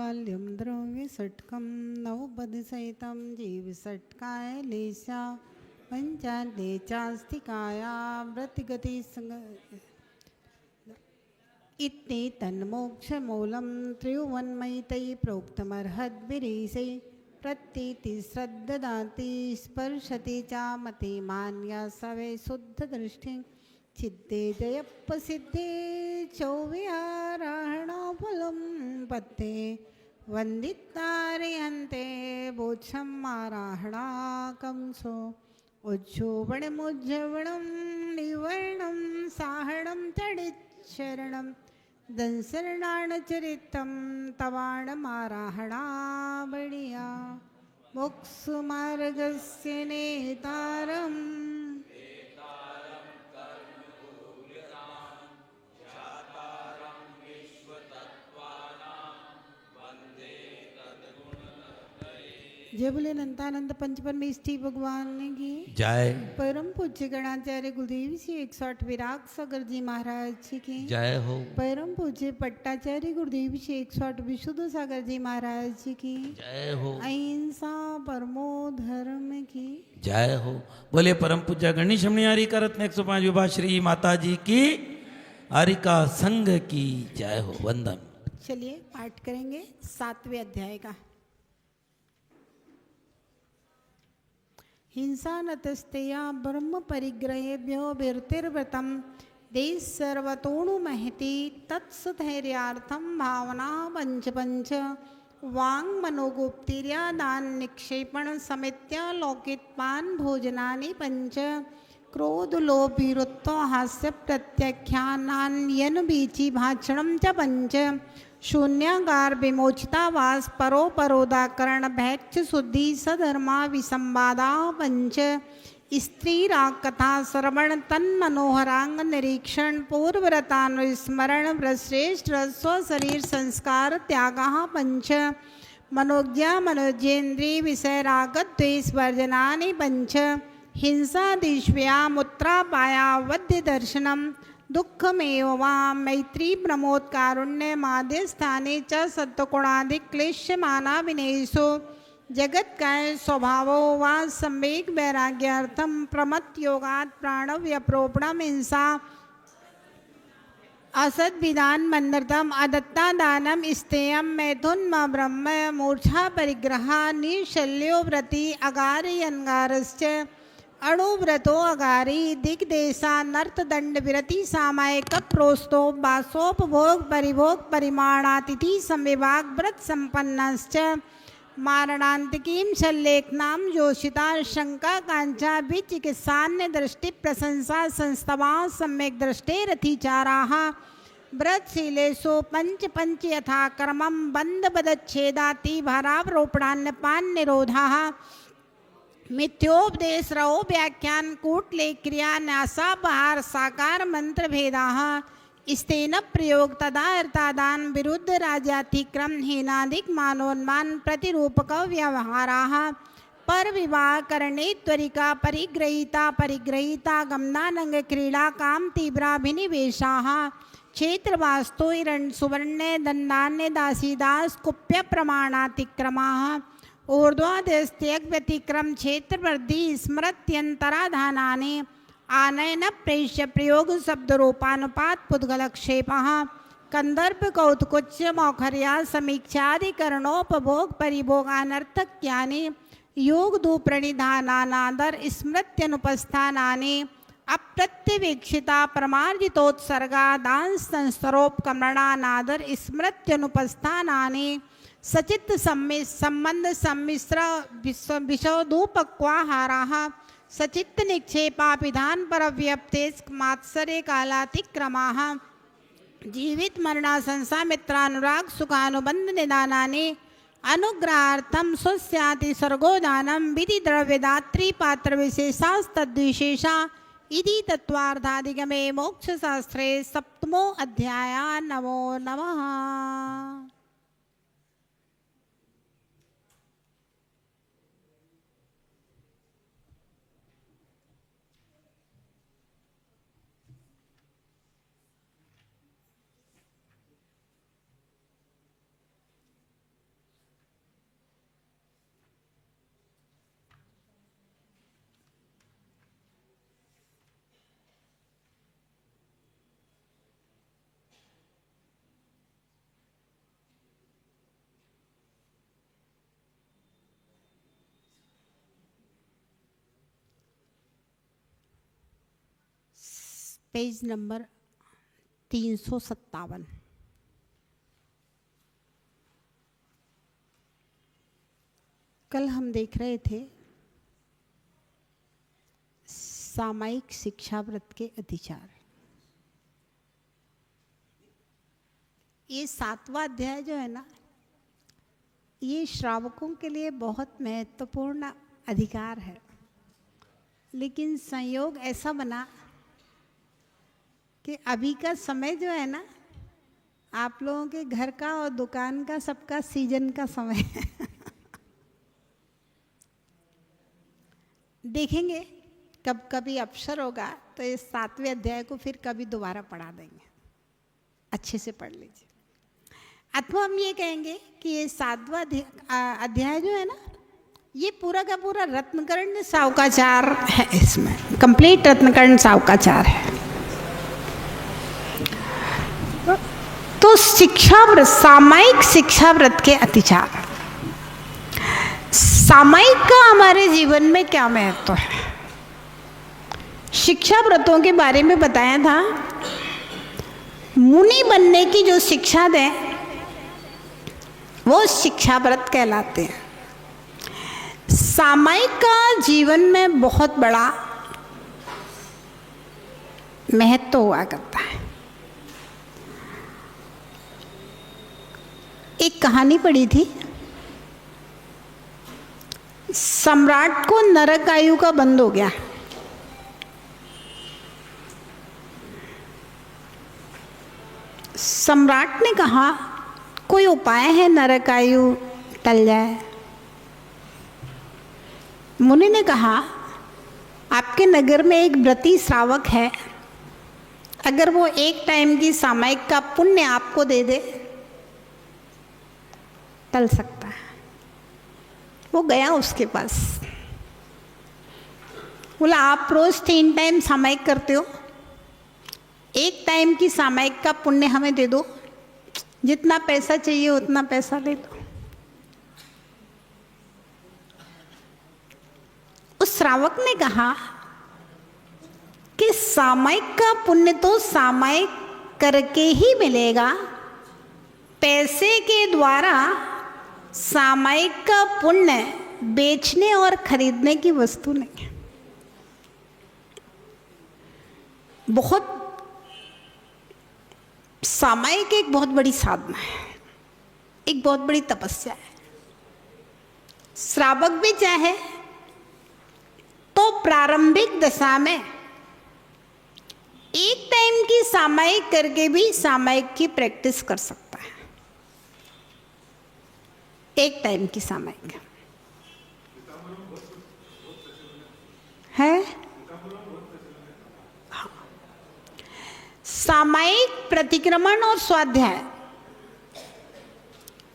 काल्यं द्रव्यषट्कं नवपदसहितं जीवषट्काय लेशा पञ्चालेचास्तिकाया व्रतिगतिसंग इति तन्मोक्षमूलं त्रिभुवन्मयितै प्रोक्तमर्हद्भिरीशै प्रतीतिश्रद्ददाति स्पर्शति च मते मान्या सवै शुद्धदृष्टिं चित्ते जयप्रसिद्धे चौविहाराहणाफलं पत्ते वन्दितारयन्ते बोच्छमाराहणाकंसो उज्जोवणमुज्जवणं निवर्णं साहणं तडिच्छरणं दंसरणाणचरितं तवाणमाराहणा बडिया मोक्षमार्गस्य नेतारम् जय बोले अनंतानंद पंचपरमेष्ठी भगवान की जय। परम पूज्य गणाचार्य गुरुदेव जी 108 विराग सागर जी महाराज जी की जय हो। परम पूज्य पट्टाचार्य गुरुदेव जी 108 विशुद्ध सागर जी महाराज जी की जय हो। अहिंसा परमो धर्म की जय हो। बोले परम पूज्य गणेश मणियारी का रत्न 105 विभा श्री माता जी की आरिका संघ की जय हो। वंदन। चलिए पाठ करेंगे 7वें अध्याय का। हिंसा नतस्तेया ब्रह्म परिग्रहेभ्यो वीर्तिर्व्रतम देश सर्वतोणु महति तत्सधैर्यार्थम भावना पंच पंच वांग मनोगुप्तिर्या दान निक्षेपण समित्या लौकितपान भोजनानि पंच क्रोध लोभ वीरुत्व हास्य प्रत्याख्यानान्यन बीची भाषणम च पंच शून्यागार विमोचिता वास परो परोदाकरण भैक्ष शुद्धि सधर्मा विसंवादा पंच स्त्री राग कथा श्रवण तन मनोहरांग निरीक्षण पूर्वरतानुस्मरण व्रश्रेष्ठ स्वशरीर संस्कार त्यागा पंच मनोज्ञा मनोजेन्द्रिय विषय रागत द्वेष वर्जनानि पंच हिंसा दिश्व्या मुत्रापाया वद्य दर्शनम दुःखमेव वा मैत्री प्रमोद कारुण्य माध्यस्थाने च सत्वगुणादिक क्लेश्यमाना विनेशो जगत काय स्वभावो वा संवेग वैराग्यार्थम प्रमत योगात् प्राणव्यप्रोपणम हिंसा असद विधान मंदरतम अदत्ता दानम स्तेयम मैथुन ब्रह्म मूर्छा परिग्रह निशल्यो व्रति अगारि अंगारश्च अणुव्रतो अगारी दिग्देशा नर्तदंड विरति सामायिक प्रोस्तो बासोपभोग परिभोग परिमाणातिथि संविभाग व्रत संपन्नश्च मारणांतिकीं शल्लेखनां जोषिता शंका कांचा विचिकित्सान्य दृष्टि प्रशंसा संस्तवा सम्यक दृष्टे रथिचाराः व्रतशीलेषु पंच पंच यथा क्रमं बंध पदच्छेदाति भारावरोपणान्नपान निरोधाः मिथ्योपदेश रहो व्याख्यान कूटले क्रिया न्यासा बहार साकार मंत्र भेदाः स्तेन प्रयोग तदा अर्थादान विरुद्ध राज्यातिक्रम हीनादिक मानोन्मान प्रतिरूपक व्यवहाराः पर विवाह करणे त्वरिका परिग्रहीता गमनानंग क्रीड़ा काम तीव्राभिनिवेशाः क्षेत्रवास्तु हिरण सुवर्णे दंडान्य दासीदास कुप्य प्रमाणातिक्रमाः ऊर्ध्वाधस्त्यग व्यतिक्रम क्षेत्र वृद्धि स्मृत्यंतराधानानि आनयन प्रेष्य प्रयोग शब्द रूपानुपात पुद्गलक्षेपः कंदर्प कौतुकुच्च मौखर्या समीक्षाधिकरणोपभोग परिभोगानर्थक्यानि योग दुप्रणिधानानादर स्मृत्यनुपस्थानानि अप्रत्यवेक्षिता परमार्जितोत्सर्गा दान संस्तरोपकमणानादर स्मृत्यनुपस्थानानि सचित संबंध सम्मिश्र विशोधूपक्वाहाराः सचित्त निक्षेपापिधान पर व्यप्तेस मात्सर्य कालातिक्रमाः जीवित मरणा संसा मित्रानुराग सुखानुबंध निदानानि अनुग्रहार्थम स्वस्याति सर्गोदानम विधि द्रव्यदात्री पात्र विशेषास्तद्विशेषा इति तत्वार्थाधिगमे मोक्षशास्त्रे 7मो अध्याय। नमो नमः। Page number 357। कल हम देख रहे थे सामायिक शिक्षा व्रत के अतिचार। ये 7वां अध्याय जो है ना, ये श्रावकों के लिए बहुत महत्वपूर्ण अधिकार है, लेकिन संयोग ऐसा बना कि अभी का समय जो है ना, आप लोगों के घर का और दुकान का सबका सीजन का समय है। देखेंगे कब कभी अवसर होगा तो इस 7वें अध्याय को फिर कभी दोबारा पढ़ा देंगे, अच्छे से पढ़ लीजिए। अथवा हम ये कहेंगे कि ये 7वां अध्याय जो है ना, ये पूरा का पूरा रत्नकर्ण सावकाचार है, इसमें कंप्लीट रत्नकर्ण सावकाचार है। तो शिक्षा व्रत, सामायिक शिक्षा व्रत के अतिचार। सामायिक का हमारे जीवन में क्या महत्व है? शिक्षा व्रतों के बारे में बताया था। मुनि बनने की जो शिक्षा दें वो शिक्षा व्रत कहलाते हैं। सामायिक का जीवन में बहुत बड़ा महत्व हुआ करता है। एक कहानी पढ़ी थी, सम्राट को नरक आयु का बंद हो गया। सम्राट ने कहा कोई उपाय है नरक आयु टल जाए। मुनि ने कहा आपके नगर में एक व्रती श्रावक है, अगर वो एक टाइम की सामायिक का पुण्य आपको दे दे टल सकता है। वो गया उसके पास, बोला आप रोज 3 टाइम सामायिक करते हो, एक टाइम की सामायिक का पुण्य हमें दे दो, जितना पैसा चाहिए उतना पैसा ले दो। उस श्रावक ने कहा कि सामायिक का पुण्य तो सामायिक करके ही मिलेगा, पैसे के द्वारा सामायिक का पुण्य बेचने और खरीदने की वस्तु नहीं है। बहुत सामायिक एक बहुत बड़ी साधना है, एक बहुत बड़ी तपस्या है। श्रावक भी चाहे तो प्रारंभिक दशा में एक टाइम की सामायिक करके भी सामायिक की प्रैक्टिस कर सकता है। एक टाइम की सामायिक है। सामायिक, प्रतिक्रमण और स्वाध्याय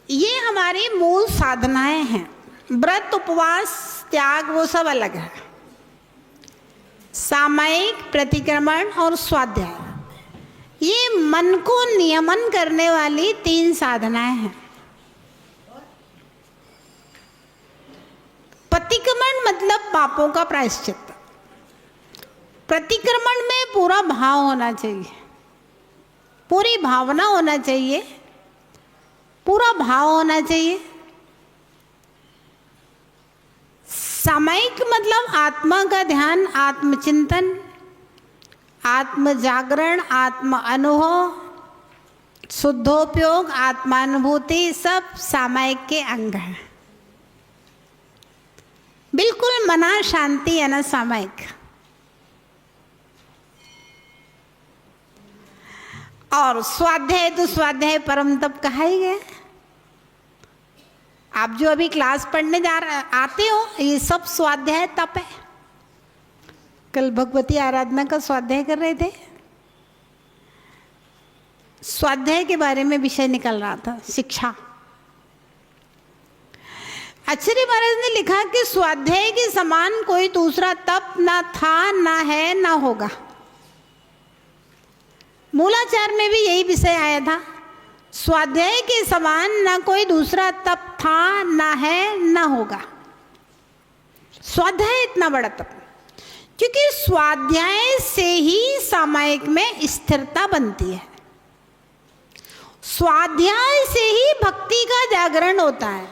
ये हमारी मूल साधनाएं हैं। व्रत, उपवास, त्याग वो सब अलग है। सामायिक, प्रतिक्रमण और स्वाध्याय ये मन को नियमन करने वाली 3 साधनाएं हैं। प्रतिक्रमण मतलब पापों का प्रायश्चित। प्रतिक्रमण में पूरा भाव होना चाहिए, पूरी भावना होना चाहिए, पूरा भाव होना चाहिए। सामायिक मतलब आत्मा का ध्यान, आत्मचिंतन, आत्म जागरण, आत्म अनुभव, शुद्धोपयोग, आत्मानुभूति सब सामायिक के अंग हैं। बिल्कुल मना शांति है ना सामायिक। और स्वाध्याय तो स्वाध्याय परम तप कहा ही गया। आप जो अभी क्लास पढ़ने आते हो ये सब स्वाध्याय तप है। कल भगवती आराधना का स्वाध्याय कर रहे थे, स्वाध्याय के बारे में विषय निकल रहा था, शिक्षा। आचार्य महाराज ने लिखा कि स्वाध्याय के समान कोई दूसरा तप ना था, ना है, ना होगा। मूलाचार में भी यही विषय आया था, स्वाध्याय के समान ना कोई दूसरा तप था, ना है, ना होगा। स्वाध्याय इतना बड़ा तप क्योंकि स्वाध्याय से ही सामायिक में स्थिरता बनती है, स्वाध्याय से ही भक्ति का जागरण होता है,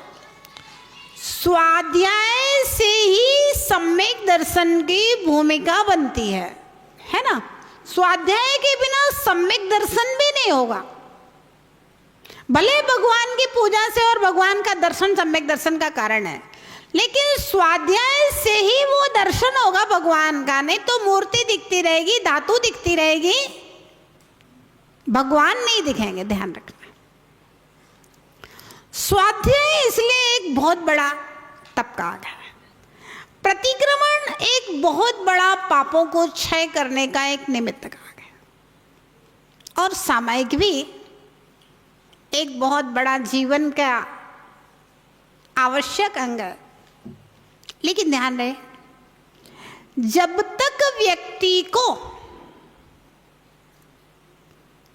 स्वाध्याय से ही सम्यक दर्शन की भूमिका बनती है ना। स्वाध्याय के बिना सम्यक दर्शन भी नहीं होगा। भले भगवान की पूजा से और भगवान का दर्शन सम्यक दर्शन का कारण है, लेकिन स्वाध्याय से ही वो दर्शन होगा भगवान का, नहीं तो मूर्ति दिखती रहेगी, धातु दिखती रहेगी, भगवान नहीं दिखेंगे। ध्यान रखना, स्वाध्याय इसलिए एक बहुत बड़ा तबकाग है। प्रतिक्रमण एक बहुत बड़ा पापों को क्षय करने का एक निमित्त काग है, और सामायिक भी एक बहुत बड़ा जीवन का आवश्यक अंग है। लेकिन ध्यान रहे, जब तक व्यक्ति को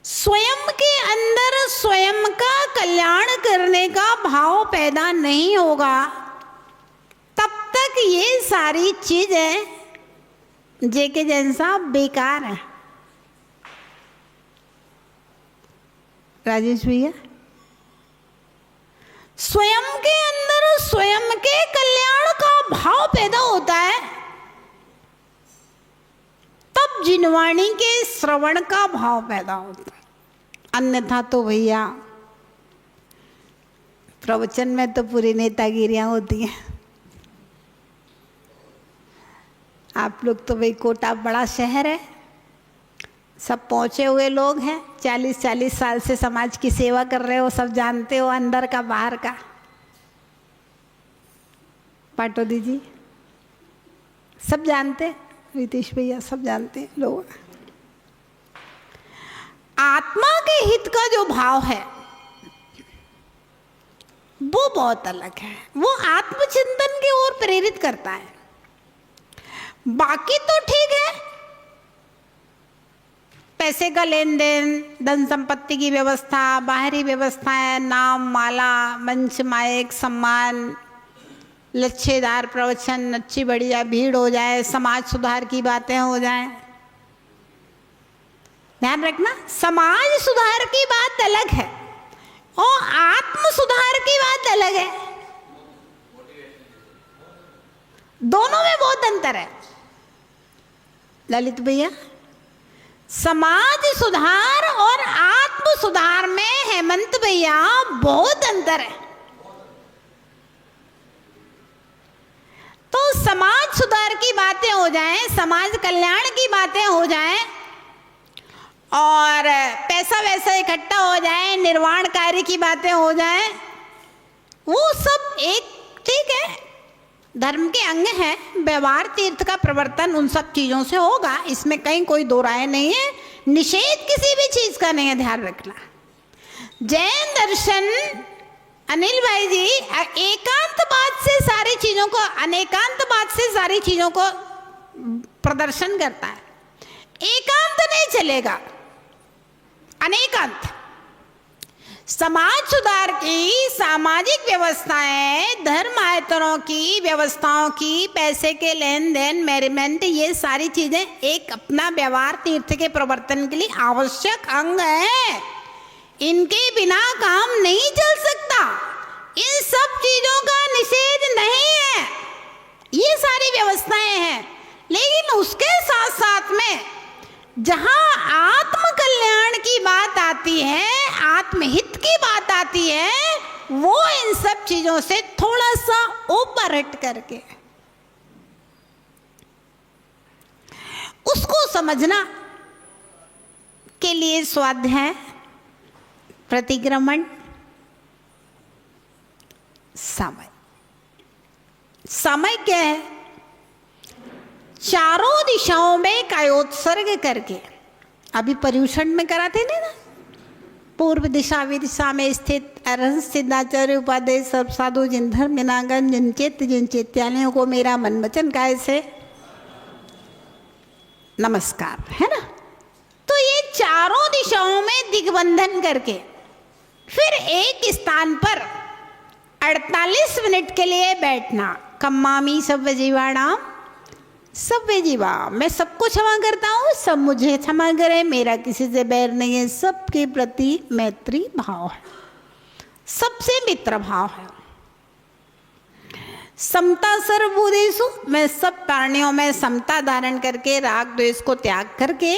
स्वयं के अंदर स्वयं का कल्याण करने का भाव पैदा नहीं होगा, तब तक ये सारी चीजें जेके जैसा बेकार है। राजेश भैया, स्वयं के अंदर स्वयं के कल्याण का भाव पैदा होता है, तब जिनवाणी के श्रवण का भाव पैदा होता है। अन्यथा तो भैया प्रवचन में तो पूरी नेतागिरियां होती हैं। आप लोग तो भाई कोटा बड़ा शहर है, सब पहुंचे हुए लोग हैं, 40-40 साल से समाज की सेवा कर रहे हो, सब जानते हो अंदर का बाहर का। पाटोदी जी सब जानते, रितेश भैया सब जानते लोग। आत्मा के हित का जो भाव है वो बहुत अलग है, वो आत्मचिंतन की ओर प्रेरित करता है। बाकी तो ठीक है, पैसे का लेन देन, धन संपत्ति की व्यवस्था, बाहरी व्यवस्थाएं, नाम माला, मंच माइक, सम्मान, लच्छेदार प्रवचन, अच्छी बढ़िया भीड़ हो जाए, समाज सुधार की बातें हो जाए। ध्यान रखना, समाज सुधार की बात अलग है और आत्म सुधार की बात अलग है, दोनों में बहुत अंतर है। ललित भैया, समाज सुधार और आत्म सुधार में हेमंत भैया बहुत अंतर है। तो समाज सुधार की बातें हो जाएं, समाज कल्याण की बातें हो जाएं और पैसा वैसा इकट्ठा हो जाए, निर्वाण कार्य की बातें हो जाएं, वो सब एक ठीक है, धर्म के अंग हैं। व्यवहार तीर्थ का प्रवर्तन उन सब चीज़ों से होगा, इसमें कहीं कोई दो राय नहीं है, निषेध किसी भी चीज़ का नहीं है। ध्यान रखना, जैन दर्शन अनिल भाई जी एकांतवाद से सारी चीज़ों को, अनेकांतवाद से सारी चीज़ों को प्रदर्शन करता है। एकांत नहीं चलेगा, अनेकांत। समाज सुधार की सामाजिक व्यवस्थाएं, धर्म आयतनों की व्यवस्थाओं की, पैसे के लेन देन, मेरिमेंट, ये सारी चीजें एक अपना व्यवहार तीर्थ के प्रवर्तन के लिए आवश्यक अंग है। इनके बिना काम नहीं चल सकता। इन सब चीजों का निषेध नहीं है, ये सारी व्यवस्थाएं हैं, लेकिन उसके साथ साथ में जहां आत्म कल्याण की बात आती है, आत्महित की बात आती है, वो इन सब चीजों से थोड़ा सा ऊपर हट करके उसको समझना के लिए स्वाध्याय, प्रतिक्रमण, समय। समय क्या है? चारों दिशाओं में कायोत्सर्ग करके, अभी पर्यूषण में कराते नहीं ना, पूर्व दिशा विदिशा में स्थित अरहंत सिद्धाचार्य उपाध्याय सर्व साधु जिन धर्म जिनागन जिन चैत्यालयों को मेरा मन वचन काय से नमस्कार, है ना। तो ये चारों दिशाओं में दिग्बंधन करके फिर एक स्थान पर 48 मिनट के लिए बैठना। कम्मामी सब जीवाणाम सव्वे जीवा, मैं सबको क्षमा करता हूँ, सब मुझे क्षमा करें, मेरा किसी से बैर नहीं है, सबके प्रति मैत्री भाव है, सबसे मित्र भाव है। समता सर्वभूतेषु, मैं सब प्राणियों में समता धारण करके राग द्वेष को त्याग करके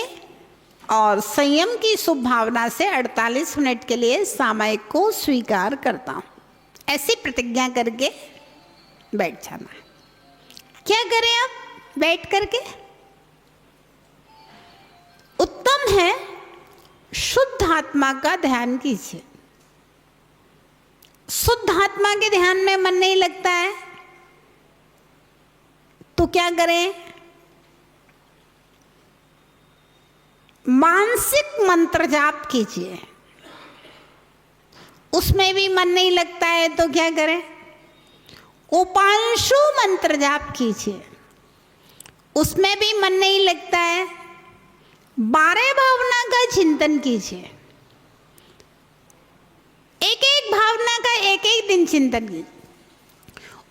और संयम की शुभ भावना से 48 मिनट के लिए सामायिक को स्वीकार करता हूँ, ऐसी प्रतिज्ञा करके बैठ जाना है। क्या करें आप बैठ करके? उत्तम है शुद्ध आत्मा का ध्यान कीजिए। शुद्ध आत्मा के ध्यान में मन नहीं लगता है तो क्या करें? मानसिक मंत्र जाप कीजिए। उसमें भी मन नहीं लगता है तो क्या करें? उपांशु मंत्र जाप कीजिए। उसमें भी मन नहीं लगता है, 12 भावना का चिंतन कीजिए। एक एक भावना का एक एक दिन चिंतन कीजिए।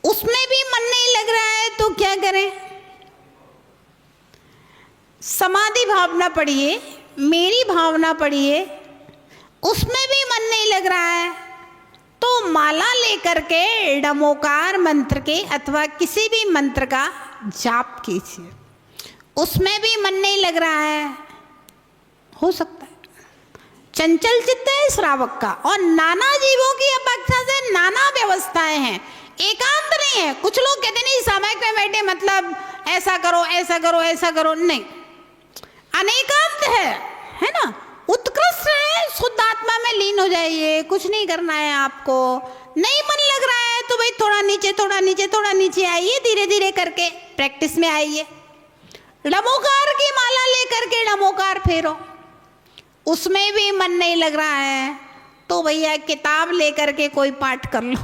उसमें भी मन नहीं लग रहा है तो क्या करें? समाधि भावना पढ़िए, मेरी भावना पढ़िए। उसमें भी मन नहीं लग रहा है तो माला लेकर के डमोकार मंत्र के अथवा किसी भी मंत्र का जाप कीजिए। उसमें भी मन नहीं लग रहा है, हो सकता है चंचल चित्त है श्रावक का, और नाना जीवों की अपेक्षा से नाना व्यवस्थाएं हैं, एकांत नहीं है। कुछ लोग कहते नहीं सामायिक में बैठे मतलब ऐसा करो ऐसा करो ऐसा करो, नहीं, अनेकांत है ना, उत्कृष्ट है। शुद्ध आत्मा में लीन हो जाइए, कुछ नहीं करना है आपको। नहीं मन लग रहा है तो भाई थोड़ा नीचे थोड़ा नीचे थोड़ा नीचे आइए, धीरे धीरे करके प्रैक्टिस में आइए। डमोकार की माला लेकर के डमोकार फेरो। उसमें भी मन नहीं लग रहा है तो भैया किताब लेकर के कोई पाठ कर लो,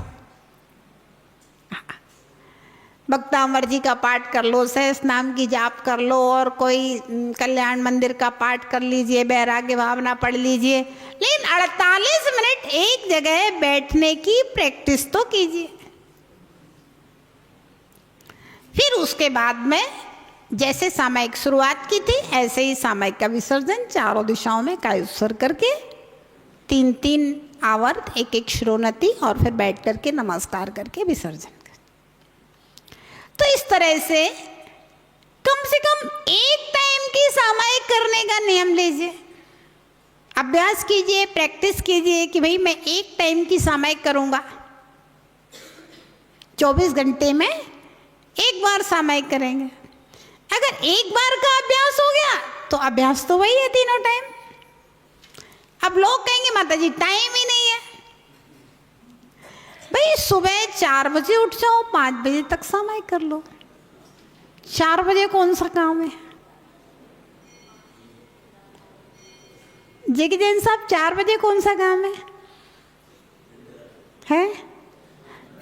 भक्तामर जी का पाठ कर लो, सहस नाम की जाप कर लो, और कोई कल्याण मंदिर का पाठ कर लीजिए, वैराग्य भावना पढ़ लीजिए। लेकिन 48 मिनट एक जगह बैठने की प्रैक्टिस तो कीजिए। फिर उसके बाद में जैसे सामायिक शुरुआत की थी ऐसे ही सामायिक का विसर्जन चारों दिशाओं में कायोत्सर्ग करके 3-3 आवर्त एक एक श्रोणति और फिर बैठ करके नमस्कार करके विसर्जन। तो इस तरह से कम एक टाइम की सामायिक करने का नियम लीजिए, अभ्यास कीजिए, प्रैक्टिस कीजिए कि भाई मैं एक टाइम की सामायिक करूंगा। 24 घंटे में एक बार सामायिक करेंगे। अगर एक बार का अभ्यास हो गया तो अभ्यास तो वही है तीनों टाइम। अब लोग कहेंगे माता जी टाइम ही नहीं है। भाई सुबह 4 बजे उठ जाओ, 5 बजे तक सामायिक कर लो। 4 बजे कौन सा काम है? जैकी जैन साहब 4 बजे कौन सा काम है?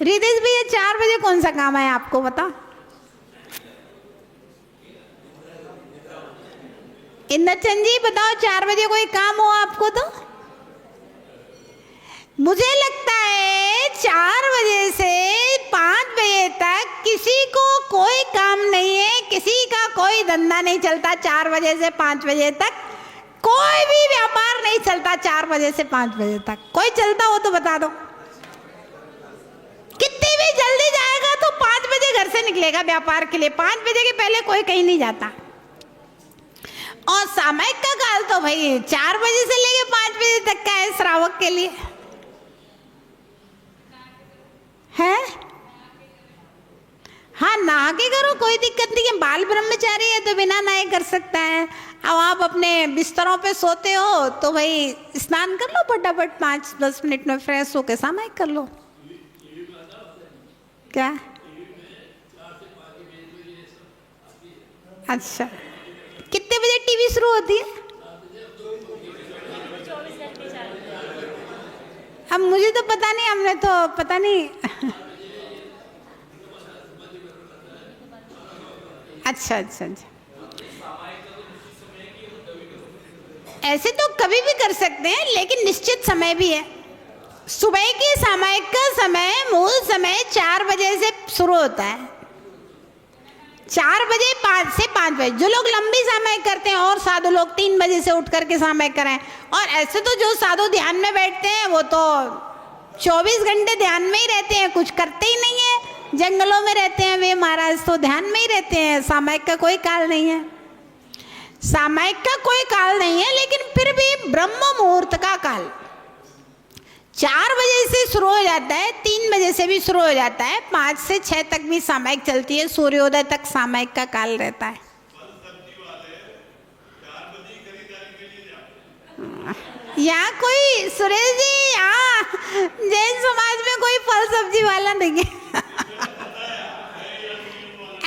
रितेश भैया 4 बजे कौन सा काम है आपको बता? इंद्रचंद जी बताओ 4 बजे कोई काम हो आपको तो? मुझे लगता है 4 बजे से 5 बजे तक किसी को कोई काम नहीं है, किसी का कोई धंधा नहीं चलता। 4 बजे से 5 बजे तक कोई भी व्यापार नहीं चलता। 4 बजे से 5 बजे तक कोई चलता हो तो बता दो। कितनी भी जल्दी जाएगा तो 5 बजे घर से निकलेगा व्यापार के लिए। 5 बजे के पहले कोई कहीं नहीं जाता। और सामायिक का काल तो भाई 4 बजे से लेके 5 बजे तक का है श्रावक के लिए है। हाँ नहा के करो, कोई दिक्कत नहीं है। बाल ब्रह्मचारी है तो बिना नहाए कर सकता है। अब आप अपने बिस्तरों पे सोते हो तो भाई स्नान कर लो फटाफट, 5-10 मिनट में फ्रेश होके सामायिक कर लो। क्या? अच्छा कितने बजे टीवी शुरू होती है? अब मुझे तो पता नहीं, हमने तो पता नहीं। अच्छा अच्छा अच्छा, ऐसे तो कभी भी कर सकते हैं लेकिन निश्चित समय भी है। सुबह की सामायिक का समय मूल समय 4 बजे से शुरू होता है। 4 बजे 5 से 5 बजे जो लोग लंबी सामायिक करते हैं, और साधु लोग 3 बजे से उठ करके सामायिक करें। और ऐसे तो जो साधु ध्यान में बैठते हैं वो तो 24 घंटे ध्यान में ही रहते हैं, कुछ करते ही नहीं है, जंगलों में रहते हैं वे महाराज, तो ध्यान में ही रहते हैं। सामायिक का कोई काल नहीं है, सामायिक का कोई काल नहीं है। लेकिन फिर भी ब्रह्म मुहूर्त का काल 4 बजे से शुरू हो जाता है, 3 बजे से भी शुरू हो जाता है, 5 से 6 तक भी सामायिक चलती है, सूर्योदय तक सामायिक का काल रहता है। यहाँ कोई सुरेश जी, यहाँ जैन समाज में कोई फल सब्जी वाला नहीं है।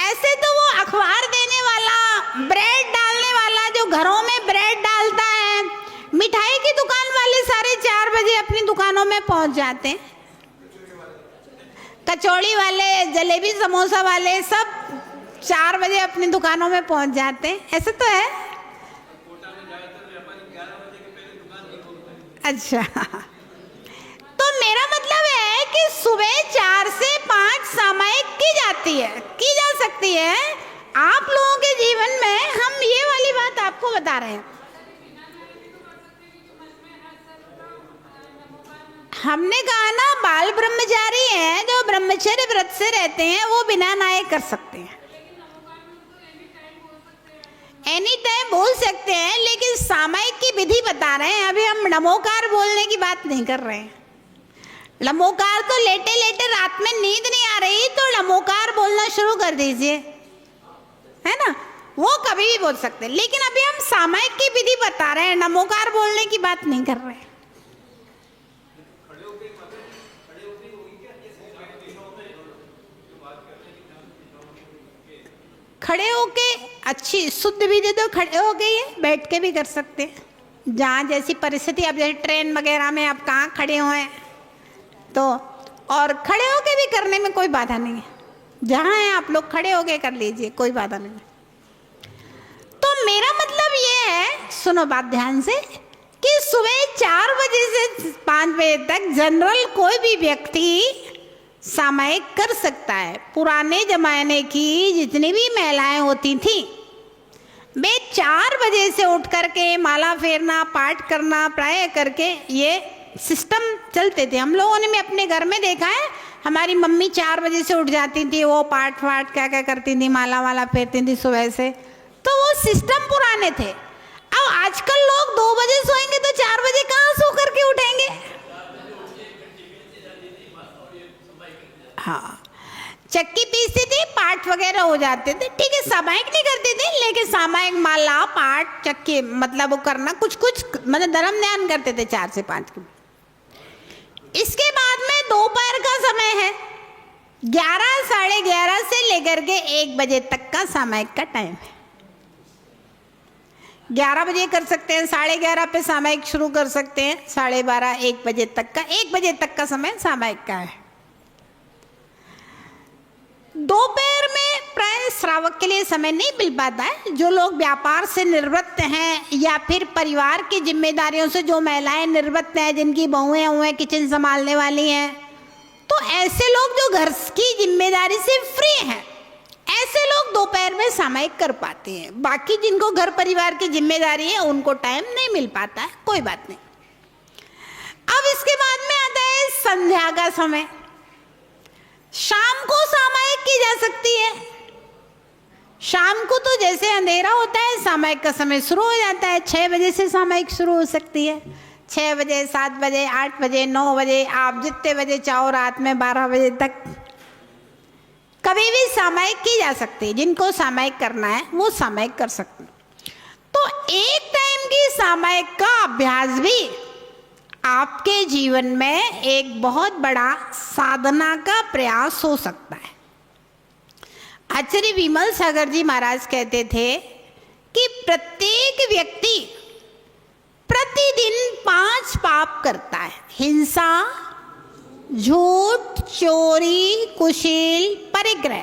ऐसे तो वो अखबार देने वाला, ब्रेड डालने वाला, जो घरों में ब्रेड डालता है, मिठाई की दुकान वाले सारे 4 बजे अपनी दुकानों में पहुंच जाते हैं। कचौड़ी वाले, जलेबी समोसा वाले सब 4 बजे अपनी दुकानों में पहुंच जाते हैं। ऐसे तो है। अच्छा, तो मेरा मतलब है कि सुबह 4 से 5 सामायिक की जाती है, की जा सकती है। आप लोगों के जीवन में हम ये वाली बात आपको बता रहे हैं। हमने कहा ना, बाल ब्रह्मचारी हैं जो ब्रह्मचर्य व्रत से रहते हैं, वो बिना नहाए कर सकते हैं, एनी टाइम बोल सकते हैं। लेकिन सामायिक की विधि बता रहे हैं, अभी हम नमोकार बोलने की बात नहीं कर रहे हैं। नमोकार तो लेटे लेटे रात में नींद नहीं आ रही तो नमोकार बोलना शुरू कर दीजिए, है ना, वो कभी भी बोल सकते हैं। लेकिन अभी हम सामायिक की विधि बता रहे हैं, नमोकार बोलने की बात नहीं कर रहे हैं। खड़े होके अच्छी शुद्ध विधि तो खड़े हो गई है, बैठ के भी कर सकते हैं, जहाँ जैसी परिस्थिति। अब जैसे ट्रेन वगैरह में आप कहाँ खड़े हुए हैं तो, और खड़े होके भी करने में कोई बाधा नहीं है, जहाँ है आप लोग खड़े होके कर लीजिए, कोई बाधा नहीं है। तो मेरा मतलब ये है, सुनो बात ध्यान से, कि सुबह 4 बजे से 5 बजे तक जनरल कोई भी व्यक्ति सामायिक कर सकता है। पुराने जमाने की जितनी भी महिलाएं होती थी, वे 4 बजे से उठ करके माला फेरना, पाठ करना, प्राय करके ये सिस्टम चलते थे। हम लोगों ने मैं अपने घर में देखा है, हमारी मम्मी 4 बजे से उठ जाती थी, वो पाठ वाठ क्या क्या करती थी, माला वाला फेरती थी सुबह से। तो वो सिस्टम पुराने थे। अब आजकल लोग 2 बजे सोएंगे तो 4 बजे कहाँ सो करके उठेंगे। हाँ, चक्की पीसती थी, पाठ वगैरह हो जाते थे, ठीक है, सामायिक नहीं करती थी, लेकिन सामायिक माला, पाठ, चक्की मतलब वो करना, कुछ कुछ मतलब धर्म ध्यान करते थे 4 से 5 के। इसके बाद में दोपहर का समय है, 11, साढ़े 11 से लेकर के 1 बजे तक का सामायिक का टाइम है। 11 बजे कर सकते हैं, 11:30 पे सामायिक शुरू कर सकते हैं, 12:30, 1 बजे तक का, 1 बजे तक का समय सामायिक का है। दोपहर में प्राय श्रावक के लिए समय नहीं मिल पाता है। जो लोग व्यापार से निवृत्त हैं या फिर परिवार की जिम्मेदारियों से जो महिलाएं निवृत्त हैं, जिनकी बहुएं हुए किचन संभालने वाली हैं, तो ऐसे लोग जो घर की जिम्मेदारी से फ्री हैं, ऐसे लोग दोपहर में सामायिक कर पाते हैं। बाकी जिनको घर परिवार की जिम्मेदारी है उनको टाइम नहीं मिल पाता है, कोई बात नहीं। अब इसके बाद में आता है संध्या का समय। शाम को सामायिक की जा सकती है। शाम को तो जैसे अंधेरा होता है, सामायिक का समय शुरू हो जाता है। 6 बजे से सामायिक शुरू हो सकती है, 6 बजे, 7 बजे, 8 बजे, 9 बजे, आप जितने बजे चाहो, रात में 12 बजे तक कभी भी सामायिक की जा सकती है। जिनको सामायिक करना है वो सामायिक कर सकते हैं। तो एक टाइम की सामायिक का अभ्यास भी आपके जीवन में एक बहुत बड़ा साधना का प्रयास हो सकता है। आचार्य विमल सागर जी महाराज कहते थे कि प्रत्येक व्यक्ति प्रतिदिन 5 पाप करता है। हिंसा, झूठ, चोरी, कुशील, परिग्रह।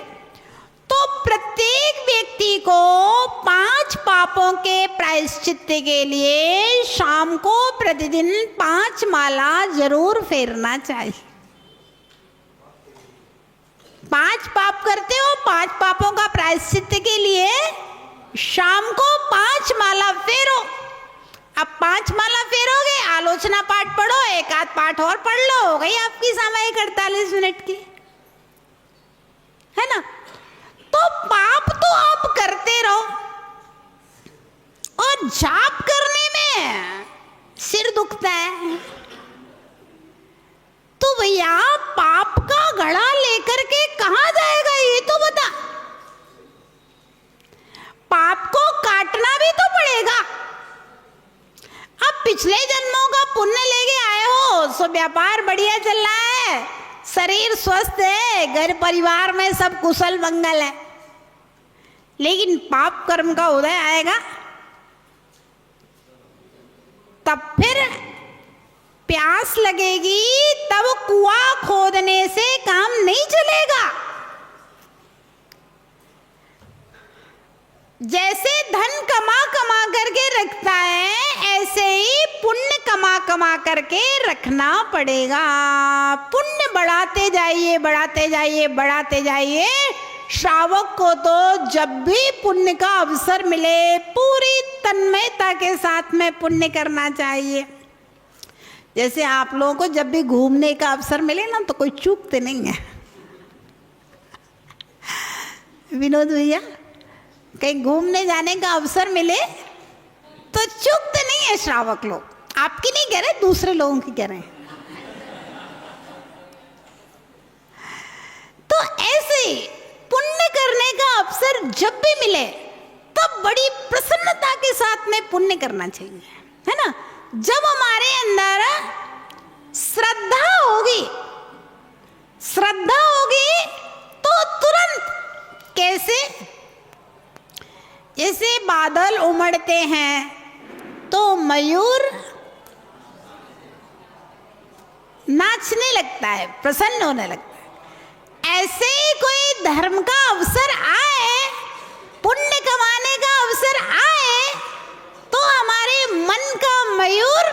तो प्रत्येक व्यक्ति को 5 पापों के प्रायश्चित के लिए शाम को प्रतिदिन 5 माला जरूर फेरना चाहिए। 5 पाप करते हो, 5 पापों का प्रायश्चित प्रायश्चित के लिए शाम को 5 माला फेरो। अब 5 माला फेरोगे, आलोचना पाठ पढ़ो, एक आध पाठ और पढ़ लो, हो गई आपकी सामयिक 48 मिनट की, है ना। तो पाप तो आप करते रहो, और जाप करने में सिर दुखता है, तो भैया पाप का घड़ा लेकर के कहां जाएगा ये तो बता। पाप को काटना भी तो पड़ेगा। अब पिछले जन्मों का पुण्य लेके आए हो, सो व्यापार बढ़िया चल रहा है, शरीर स्वस्थ है, घर परिवार में सब कुशल मंगल है, लेकिन पाप कर्म का उदय आएगा तब फिर प्यास लगेगी, तब कुआं खोदने से काम नहीं चलेगा। जैसे धन कमा कमा करके रखता है, ऐसे ही पुण्य कमा कमा करके रखना पड़ेगा। पुण्य बढ़ाते जाइए, बढ़ाते जाइए, बढ़ाते जाइए। श्रावक को तो जब भी पुण्य का अवसर मिले, पूरी तन्मयता के साथ में पुण्य करना चाहिए। जैसे आप लोगों को जब भी घूमने का अवसर मिले ना, तो कोई चूकते नहीं है। विनोद भैया, कहीं घूमने जाने का अवसर मिले तो चूकते नहीं है श्रावक लोग। आपकी नहीं कह रहे, दूसरे लोगों की कह रहे हैं। तो ऐसे पुण्य करने का अवसर जब भी मिले, तब बड़ी प्रसन्नता के साथ में पुण्य करना चाहिए, है ना। जब हमारे अंदर श्रद्धा होगी, श्रद्धा होगी तो तुरंत कैसे, जैसे बादल उमड़ते हैं तो मयूर नाचने लगता है, प्रसन्न होने लगता है। ऐसे ही कोई धर्म का अवसर आए, पुण्य कमाने का अवसर आए, तो हमारे मन का मयूर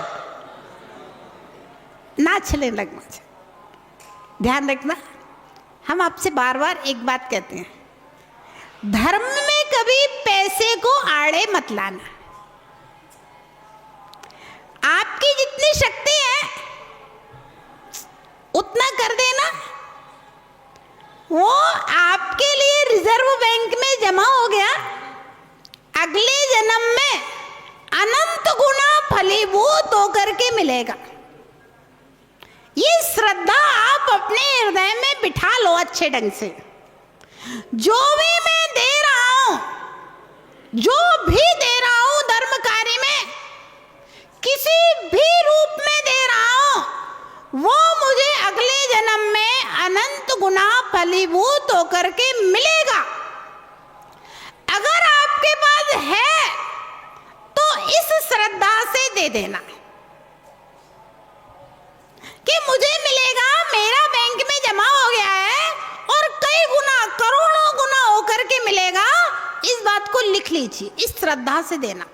नाचने लगना चाहिए। ध्यान रखना, हम आपसे बार बार एक बात कहते हैं, धर्म में कभी पैसे को आड़े मत लाना। आपकी जितनी शक्ति है उतना कर देना, वो आपके लिए रिजर्व बैंक में जमा हो गया, अगले जन्म में अनंत गुना फलीभूत होकर के मिलेगा। ये श्रद्धा आप अपने हृदय में बिठा लो अच्छे ढंग से। जो भी मैं दे रहा हूं, जो भी दे रहा हूं धर्म कार्य में, किसी भी रूप में दे रहा हूं, वो मुझे अगले जन्म में अनंत गुना फलीभूत होकर के मिलेगा। अगर आपके पास है तो इस श्रद्धा से दे देना कि मुझे मिलेगा, मेरा बैंक में जमा हो गया है और कई गुना, करोड़ों गुना होकर के मिलेगा। इस बात को लिख लीजिए, इस श्रद्धा से देना।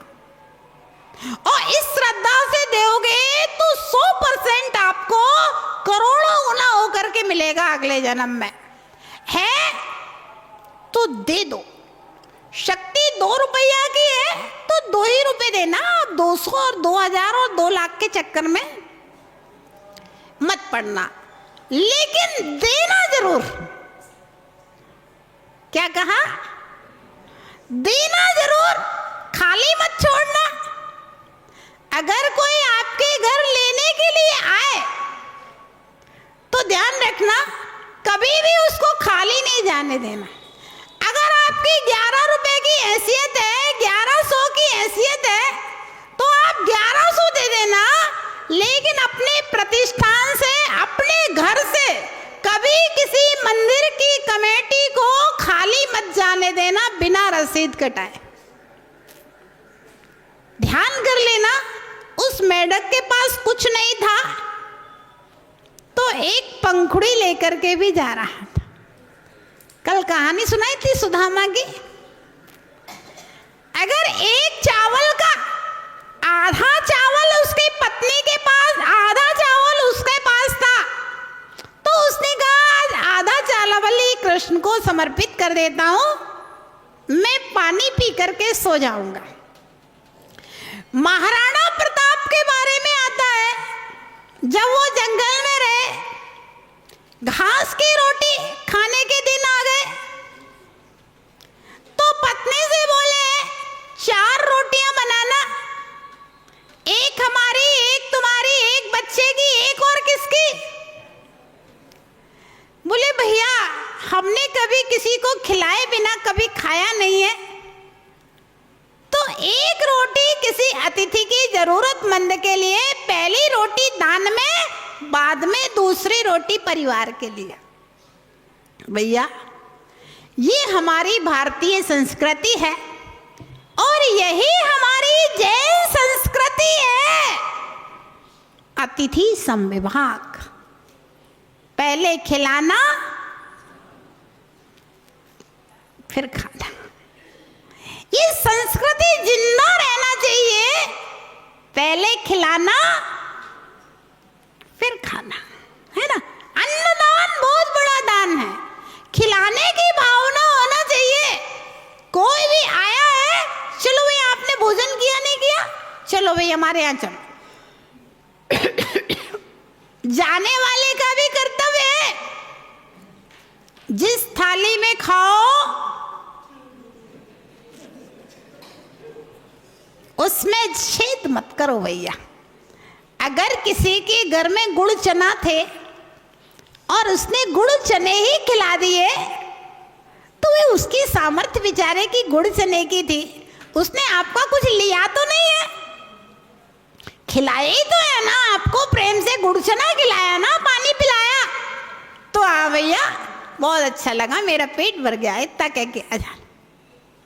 और इस श्रद्धा से दोगे तो 100% आपको करोड़ों गुना होकर के मिलेगा अगले जन्म में। है तो दे दो। शक्ति 2 रुपया की है तो 2 ही रुपए देना। 200 और 2000 और 2 लाख के चक्कर में मत पड़ना, लेकिन देना जरूर। क्या कहा? देना जरूर, खाली मत छोड़ना। अगर कोई आपके घर लेने के लिए आए तो ध्यान रखना, कभी भी उसको खाली नहीं जाने देना। अगर आपकी 11 रुपए की हैसियत है, 1100 की हैसियत है, तो आप 1100 दे देना, लेकिन अपने प्रतिष्ठान से, अपने घर से कभी किसी मंदिर की कमेटी को खाली मत जाने देना बिना रसीद कटाए। ध्यान कर लेना, उस मेढक के पास कुछ नहीं था तो एक पंखुड़ी लेकर के भी जा रहा था। कल कहानी सुनाई थी सुदामा की। अगर एक चावल का आधा चावल उसकी पत्नी के पास, आधा चावल उसके पास था, तो उसने कहा आज आधा चावल ही कृष्ण को समर्पित कर देता हूं, मैं पानी पी करके सो जाऊंगा। महाराणा प्रताप के बारे में आता है, जब वो जंगल में रहे, घास की रोटी खाने के दिन आ गए तो पत्नी से बोले 4 रोटियां बनाना, एक हमारी, एक तुम्हारी, एक बच्चे की, एक और किसकी? बोले भैया हमने कभी किसी को खिलाए बिना कभी खाया नहीं है, तो एक रोटी किसी अतिथि की जरूरतमंद के लिए, पहली रोटी दान में, बाद में दूसरी रोटी परिवार के लिए। भैया ये हमारी भारतीय संस्कृति है और यही हमारी जैन संस्कृति है। अतिथि समविभाग, पहले खिलाना फिर खाना। ये संस्कृति जिंदा रहना चाहिए, पहले खिलाना फिर खाना, है ना। अन्नदान बहुत बड़ा दान है, खिलाने की भावना होना चाहिए। कोई भी आया है, चलो भाई आपने भोजन किया नहीं किया, चलो भाई हमारे यहाँ चलो। जाने वाले का भी कर्तव्य है, जिस थाली में खाओ उसमें छेद मत करो भैया। अगर किसी के घर में गुड़ चना थे और उसने गुड़ चने ही खिला दिए तो वे उसकी सामर्थ्य बेचारे की गुड़ चने की थी, उसने आपका कुछ लिया तो नहीं है, खिलाया ही तो है ना, आपको प्रेम से गुड़ चना खिलाया ना, पानी पिलाया। तो हाँ भैया बहुत अच्छा लगा, मेरा पेट भर गया, इतना कह के आ जा,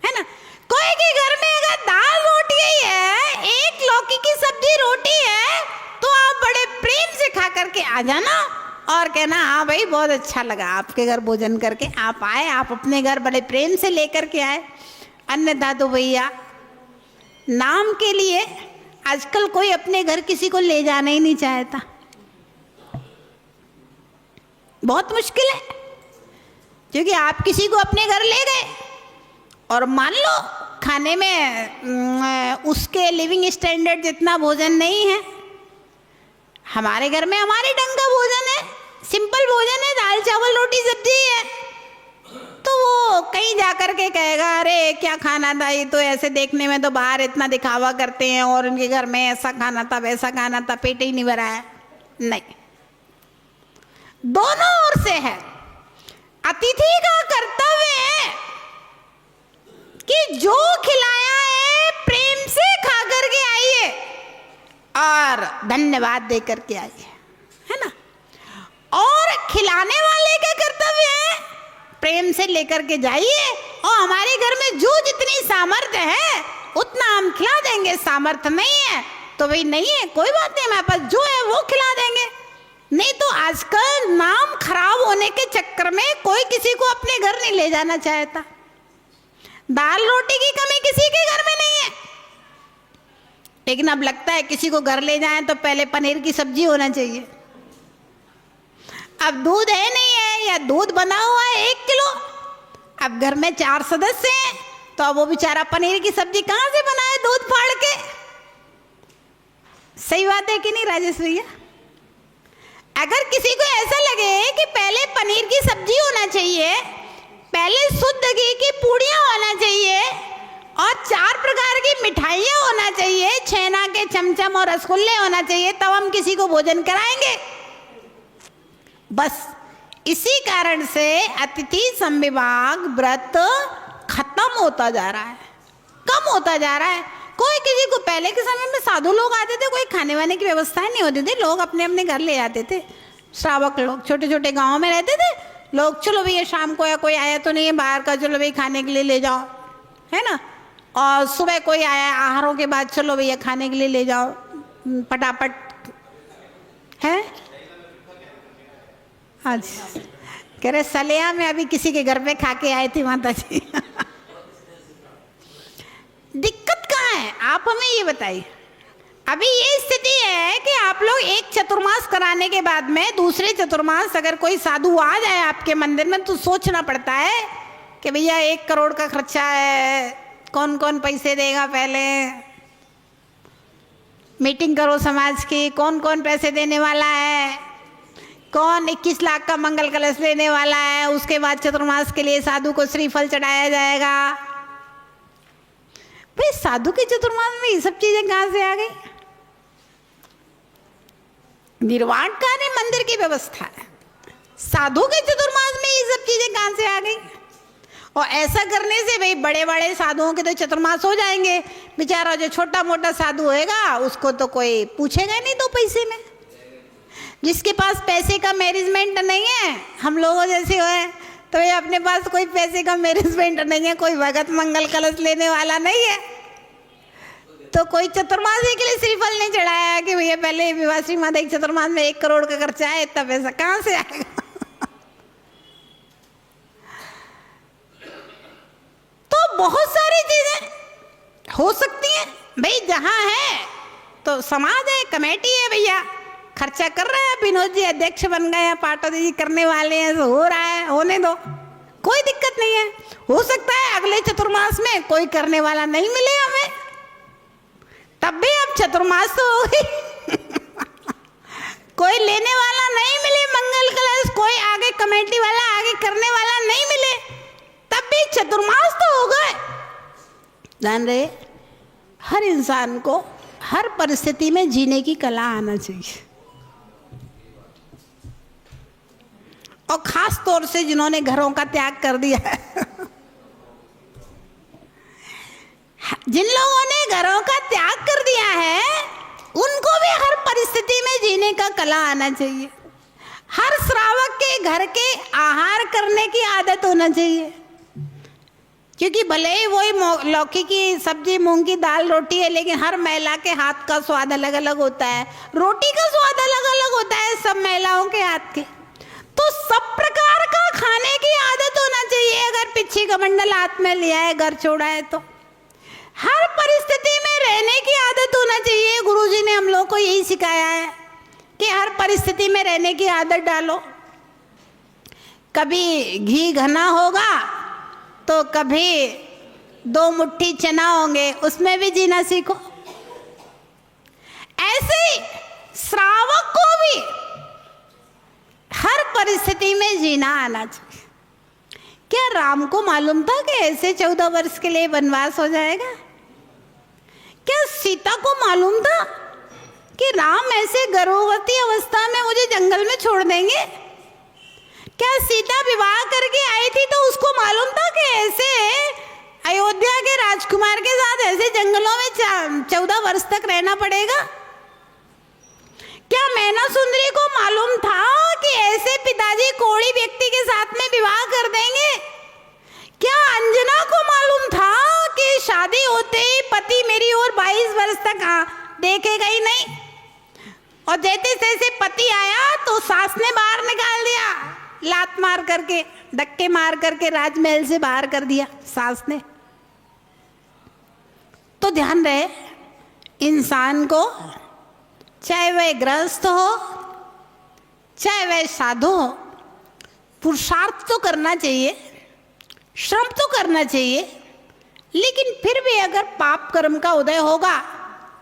है ना। कोई के घर में अगर दाल रोटी ही है, एक लौकी की सब्जी रोटी है, तो आप बड़े प्रेम से खा करके आ जाना और कहना हाँ भाई बहुत अच्छा लगा आपके घर भोजन करके, आप आए, आप अपने घर बड़े प्रेम से लेकर के आए। अन्यथा तो भैया नाम के लिए आजकल कोई अपने घर किसी को ले जाना ही नहीं चाहता, बहुत मुश्किल है। क्योंकि आप किसी को अपने घर ले गए और मान लो खाने में उसके लिविंग स्टैंडर्ड जितना भोजन नहीं है, हमारे घर में हमारे ढंग का भोजन है, सिंपल भोजन है, दाल चावल रोटी सब्जी है, तो वो कहीं जाकर के कहेगा अरे क्या खाना था, ये तो ऐसे देखने में तो बाहर इतना दिखावा करते हैं और उनके घर में ऐसा खाना था वैसा खाना था, पेट ही नहीं भरा है। नहीं, दोनों ओर से है। अतिथि का कर्तव्य है कि जो खिलाया है प्रेम से खा करके आइए और धन्यवाद दे करके आइए, है ना। और खिलाने वाले का कर्तव्य है प्रेम से लेकर के जाइए और हमारे घर में जो जितनी सामर्थ्य है उतना हम खिला देंगे, सामर्थ्य नहीं है तो भाई नहीं है, कोई बात नहीं, हमारे पास जो है वो खिला देंगे। नहीं तो आजकल नाम खराब होने के चक्कर में कोई किसी को अपने घर नहीं ले जाना चाहता। दाल रोटी की कमी किसी के घर में नहीं है, लेकिन अब लगता है किसी को घर ले जाएं तो पहले पनीर की सब्जी होना चाहिए। अब दूध है नहीं है या दूध बना हुआ है 1 किलो, अब घर में 4 सदस्य हैं तो अब वो बेचारा पनीर की सब्जी कहाँ से बनाए दूध फाड़ के। सही बात है कि नहीं राजेश भैया? अगर किसी को ऐसा लगे कि पहले पनीर की सब्जी होना चाहिए, पहले शुद्ध घी की पूड़ियाँ होना चाहिए और 4 प्रकार की मिठाइयाँ होना चाहिए, छेना के चमचम और रसगुल्ले होना चाहिए, तब हम किसी को भोजन कराएंगे। बस इसी कारण से अतिथि समविभाग व्रत खत्म होता जा रहा है, कम होता जा रहा है। कोई किसी को, पहले के समय में साधु लोग आते थे, कोई खाने वाने की व्यवस्थाएं नहीं होती थी, लोग अपने अपने घर ले जाते थे। श्रावक लोग छोटे छोटे गाँव में रहते थे, लोग चलो भैया शाम को या कोई आया तो नहीं है बाहर का, चलो भाई खाने के लिए ले जाओ, है ना। और सुबह कोई आया आहारों के बाद, चलो भैया खाने के लिए ले जाओ फटाफट, है। आज कह रहे सलिया में अभी किसी के घर पे खा के आए थे माता जी। दिक्कत कहाँ है आप हमें ये बताइए। अभी ये स्थिति है कि आप लोग एक चतुर्मास कराने के बाद में दूसरे चतुर्मास अगर कोई साधु आ जाए आपके मंदिर में तो सोचना पड़ता है कि भैया 1 करोड़ का खर्चा है, कौन कौन पैसे देगा, पहले मीटिंग करो समाज की, कौन कौन पैसे देने वाला है, कौन 21 लाख का मंगल कलश लेने वाला है, उसके बाद चतुर्मास के लिए साधु को श्रीफल चढ़ाया जाएगा। भाई साधु के चतुर्मास में ये सब चीजें कहाँ से आ गई? निर्वाण कार्य मंदिर की व्यवस्था है, साधु के चतुर्मास में ये सब चीजें कहाँ से आ गई? और ऐसा करने से भाई बड़े बड़े साधुओं के तो चतुर्मास हो जाएंगे, बेचारा जो छोटा मोटा साधु होएगा उसको तो कोई पूछेगा नहीं 2 पैसे में। जिसके पास पैसे का मैनेजमेंट नहीं है, हम लोगों जैसे हुए, तो ये अपने पास कोई पैसे का मैनेजमेंट नहीं है, कोई भगत मंगल कलश लेने वाला नहीं है, तो कोई चतुर्मासी के लिए श्रीफल नहीं चढ़ाया कि भैया पहले विवाह श्रीमद एक चतुर्मास में 1 करोड़ का खर्चा है, इतना पैसा कहाँ से आएगा? तो बहुत सारी चीजें हो सकती हैं भाई, जहाँ है तो समाज है, कमेटी है, भैया खर्चा कर रहे हैं, विनोद जी अध्यक्ष बन गए हैं, पाठक जी करने वाले हैं, तो हो रहा है, होने दो, कोई दिक्कत नहीं है। हो सकता है अगले चतुर्मास में कोई करने वाला नहीं मिले हमें, तब भी अब चतुर्मास तो हो गई कोई लेने वाला नहीं मिले मंगल कलश, कोई आगे कमेटी वाला आगे करने वाला नहीं मिले, तब भी चतुर्मास तो हो गए। जान रहे, हर इंसान को हर परिस्थिति में जीने की कला आना चाहिए, और खास तौर से जिन्होंने घरों का त्याग कर दिया है जिन लोगों ने घरों का त्याग कर दिया है, उनको भी हर परिस्थिति में जीने का कला आना चाहिए। हर श्रावक के घर के आहार करने की आदत होना चाहिए, क्योंकि भले ही वही लौकी की सब्जी, मूंग की दाल, रोटी है, लेकिन हर महिला के हाथ का स्वाद अलग अलग होता है, रोटी का स्वाद अलग अलग होता है सब महिलाओं के हाथ के। तो सब प्रकार का खाने की आदत होना चाहिए। अगर पिछी कमंडल हाथ में लिया है, घर छोड़ा है, तो हर परिस्थिति में रहने की आदत होना चाहिए। गुरुजी ने हम लोग को यही सिखाया है कि हर परिस्थिति में रहने की आदत डालो। कभी घी घना होगा तो कभी 2 मुट्ठी चना होंगे, उसमें भी जीना सीखो। ऐसे ही श्रावक को भी हर परिस्थिति में जीना आना चाहिए। क्या राम को मालूम था कि ऐसे 14 वर्ष के लिए वनवास हो जाएगा? क्या सीता को मालूम था कि राम ऐसे गर्भवती अवस्था में मुझे जंगल में छोड़ देंगे? क्या सीता विवाह करके आई थी तो उसको मालूम था कि ऐसे अयोध्या के राजकुमार के साथ ऐसे जंगलों में 14 वर्ष तक रहना पड़ेगा? क्या मैना सुंदरी को मालूम था कि ऐसे पिताजी कोढ़ी व्यक्ति के साथ में विवाह कर देंगे? क्या अंजना को मालूम था कि शादी होते ही पति मेरी और 22 वर्ष तक देखेगा ही नहीं, और जैसे तैसे पति आया तो सास ने बाहर निकाल दिया, लात मार करके, धक्के मार करके राजमहल से बाहर कर दिया सास ने। तो ध्यान रहे, इंसान को चाहे वह गृहस्थ हो चाहे वह साधु हो, पुरुषार्थ तो करना चाहिए, श्रम तो करना चाहिए, लेकिन फिर भी अगर पाप कर्म का उदय होगा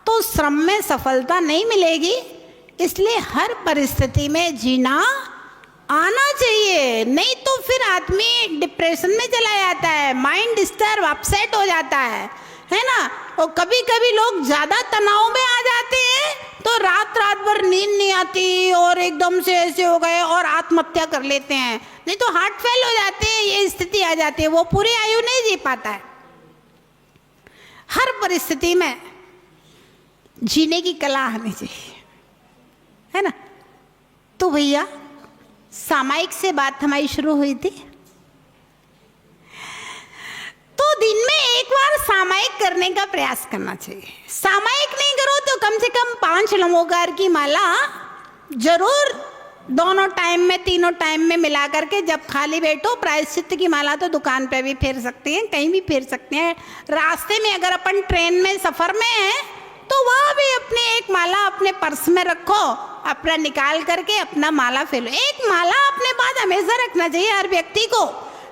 तो श्रम में सफलता नहीं मिलेगी। इसलिए हर परिस्थिति में जीना आना चाहिए, नहीं तो फिर आदमी डिप्रेशन में चला जाता है, माइंड डिस्टर्ब, अपसेट हो जाता है ना। और कभी कभी लोग ज़्यादा तनाव में आ जाते हैं तो रात भर नींद नहीं आती और एकदम से ऐसे हो गए और आत्महत्या कर लेते हैं, नहीं तो हार्ट फेल हो जाते हैं, ये स्थिति आ जाती है, वो पूरी आयु नहीं जी पाता है। हर परिस्थिति में जीने की कला आनी चाहिए, है ना। तो भैया सामायिक से बात हमारी शुरू हुई थी, तो दिन में एक बार सामायिक करने का प्रयास करना चाहिए। सामायिक नहीं करो तो कम से कम 5 लंबोकार की माला जरूर दोनों टाइम में, तीनों टाइम में मिला करके जब खाली बैठो। प्रायश्चित्त की माला तो दुकान पे भी फेर सकते हैं, कहीं भी फेर सकते हैं। रास्ते में अगर अपन ट्रेन में सफर में हैं तो वहाँ भी अपनी एक माला अपने पर्स में रखो, अपना निकाल करके अपना माला फेरो। एक माला अपने पास हमेशा रखना चाहिए हर व्यक्ति को।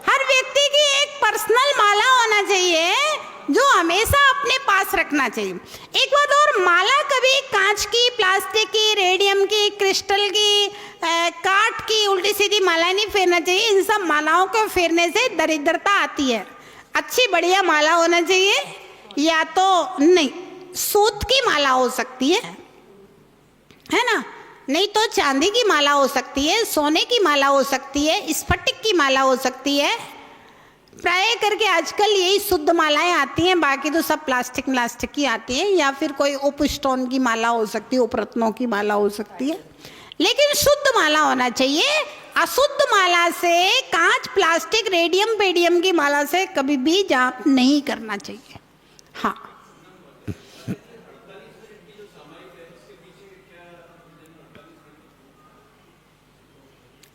हर व्यक्ति की एक पर्सनल माला होना चाहिए जो हमेशा अपने पास रखना चाहिए। एक बात और, माला कभी कांच की, प्लास्टिक की, रेडियम की, क्रिस्टल की, काठ की उल्टी सीधी माला नहीं फेरना चाहिए। इन सब मालाओं को फेरने से दरिद्रता आती है। अच्छी बढ़िया माला होना चाहिए, या तो नहीं सूत की माला हो सकती है ना, नहीं तो चांदी की माला हो सकती है, सोने की माला हो सकती है, स्फटिक की माला हो सकती है। प्राय करके आजकल यही शुद्ध मालाएं आती हैं, बाकी तो सब प्लास्टिक की आती हैं, या फिर कोई उपस्टोन की माला हो सकती है, उपरत्नों की माला हो सकती है, लेकिन शुद्ध माला होना चाहिए। अशुद्ध माला से, कांच, प्लास्टिक, रेडियम, पेडियम की माला से कभी भी जाप नहीं करना चाहिए। हाँ,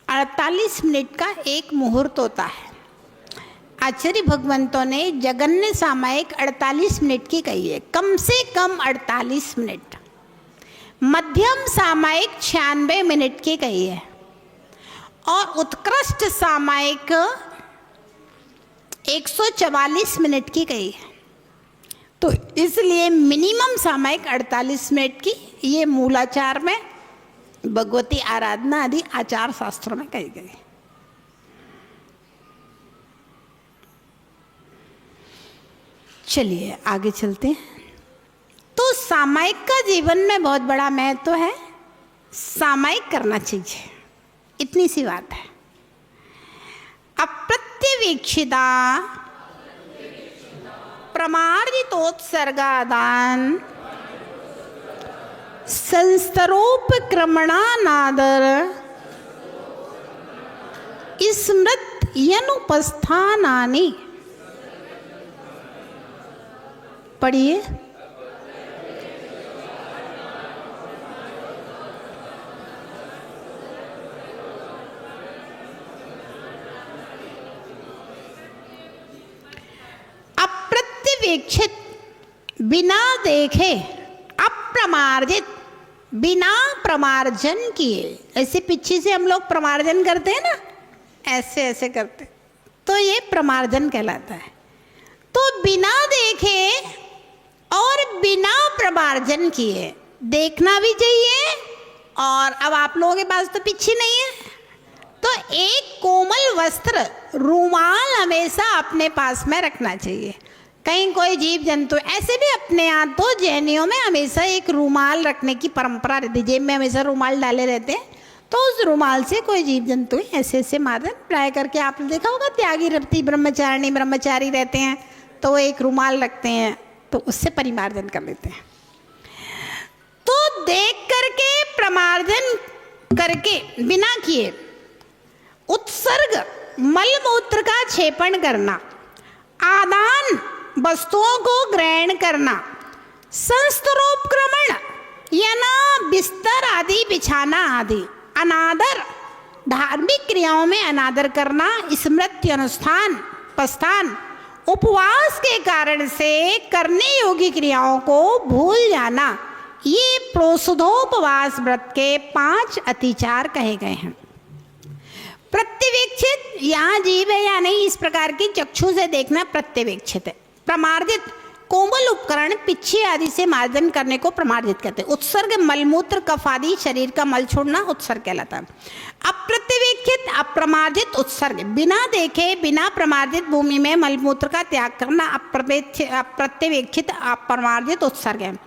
48 मिनट का एक मुहूर्त होता है। आचार्य भगवंतों ने जगन्य सामायिक 48 मिनट की कही है, कम से कम 48 मिनट। मध्यम सामायिक 96 मिनट की कही है, और उत्कृष्ट सामायिक 144 मिनट की कही है। तो इसलिए मिनिमम सामायिक 48 मिनट की ये मूलाचार में, भगवती आराधना आदि आचार शास्त्रों में कही गई। चलिए आगे चलते हैं। तो सामायिक का जीवन में बहुत बड़ा महत्व है, सामायिक करना चाहिए, इतनी सी बात है। अप्रत्यवेक्षिता प्रमार्जितोत्सर्गादान संस्तरोपक्रमणानादर स्मृत्यनुपस्थानानि। पढ़िए। अप्रत्यवेक्षित, बिना देखे, अप्रमार्जित, बिना प्रमार्जन किए। ऐसे पीछे से हम लोग प्रमार्जन करते हैं ना, ऐसे ऐसे करते, तो ये प्रमार्जन कहलाता है। तो बिना देखे और बिना प्रमार्जन किए, देखना भी चाहिए, और अब आप लोगों के पास तो पिच्छी नहीं है, तो एक कोमल वस्त्र, रुमाल हमेशा अपने पास में रखना चाहिए। कहीं कोई जीव जंतु, ऐसे भी अपने यहाँ तो जैनियों में हमेशा एक रुमाल रखने की परंपरा रहती है, जेब में हमेशा रुमाल डाले रहते हैं, तो उस रुमाल से कोई जीव जंतु ऐसे ऐसे मारते। प्राय करके आपने देखा होगा, त्यागी रति ब्रह्मचारिणी ब्रह्मचारी रहते हैं तो वो एक रुमाल रखते हैं, तो उससे परिमार्जन कर लेते हैं। तो देख करके, प्रमार्जन करके, बिना किए, उत्सर्ग, मलमूत्र का क्षेपण करना, आदान, वस्तुओं को ग्रहण करना, संस्तरोपक्रमण याना बिस्तर आदि बिछाना आदि, अनादर, धार्मिक क्रियाओं में अनादर करना, स्मृति अनुष्ठान, प्रस्थान, उपवास के कारण से करने योग्य क्रियाओं को भूल जाना, ये प्रोषधोपवास व्रत के 5 अतिचार कहे गए हैं। प्रत्यवेक्षित, यहाँ जीव है या नहीं इस प्रकार की चक्षु से देखना प्रत्यवेक्षित है। प्रमार्जित, कोमल उपकरण, पिच्छी आदि से मार्जन करने को प्रमार्जित कहते हैं। उत्सर्ग, मलमूत्र, कफ आदि शरीर का मल छोड़ना उत्सर्ग कहलाता है। अप्रत्यवेक्षित, अप्रमार्जित उत्सर्ग, बिना देखे, बिना प्रमार्जित भूमि में मलमूत्र का त्याग करना अप्रत्यवेक्षित, अप्रमार्जित उत्सर्ग है।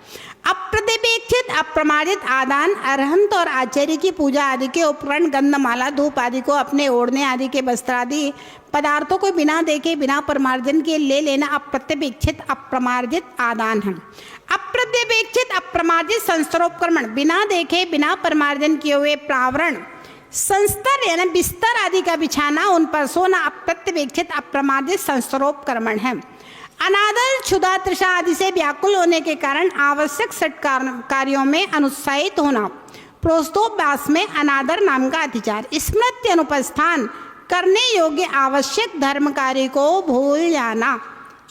अप्रत्यवेक्षित, अप्रमार्जित आदान, अरहंत और आचार्य की पूजा आदि के उपकरण, गंधमाला, धूप आदि को अपने ओढ़ने आदि के वस्त्र आदि पदार्थों को बिना देखे, बिना प्रमार्जन के ले लेना अप्रत्यवेक्षित, अप्रमार्जित आदान है। अप्रत्यवेक्षित, अप्रमार्जित संस्तरोपक्रमण, बिना देखे, बिना प्रमार्जन किए हुए प्रावरण, संस्तर यानी बिस्तर आदि का बिछाना, उन पर सोना अप्रत्यवेक्षित, अप्रमार्जित संस्तरोपक्रमण है। अनादर, क्षुधा, तृषा आदि से व्याकुल होने के कारण आवश्यक सट कार्यों में अनुत्साहित होना, प्रोषधोपवास में अनादर नाम का अतिचार। स्मृति अनुपस्थान, करने योग्य आवश्यक धर्म कार्य को भूल जाना।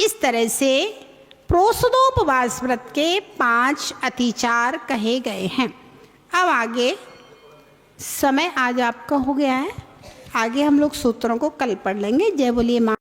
इस तरह से प्रोषधोपवास व्रत के 5 अतिचार कहे गए हैं। अब आगे समय आज आपका हो गया है, आगे हम लोग सूत्रों को कल पढ़ लेंगे। जय बोलिए माँ।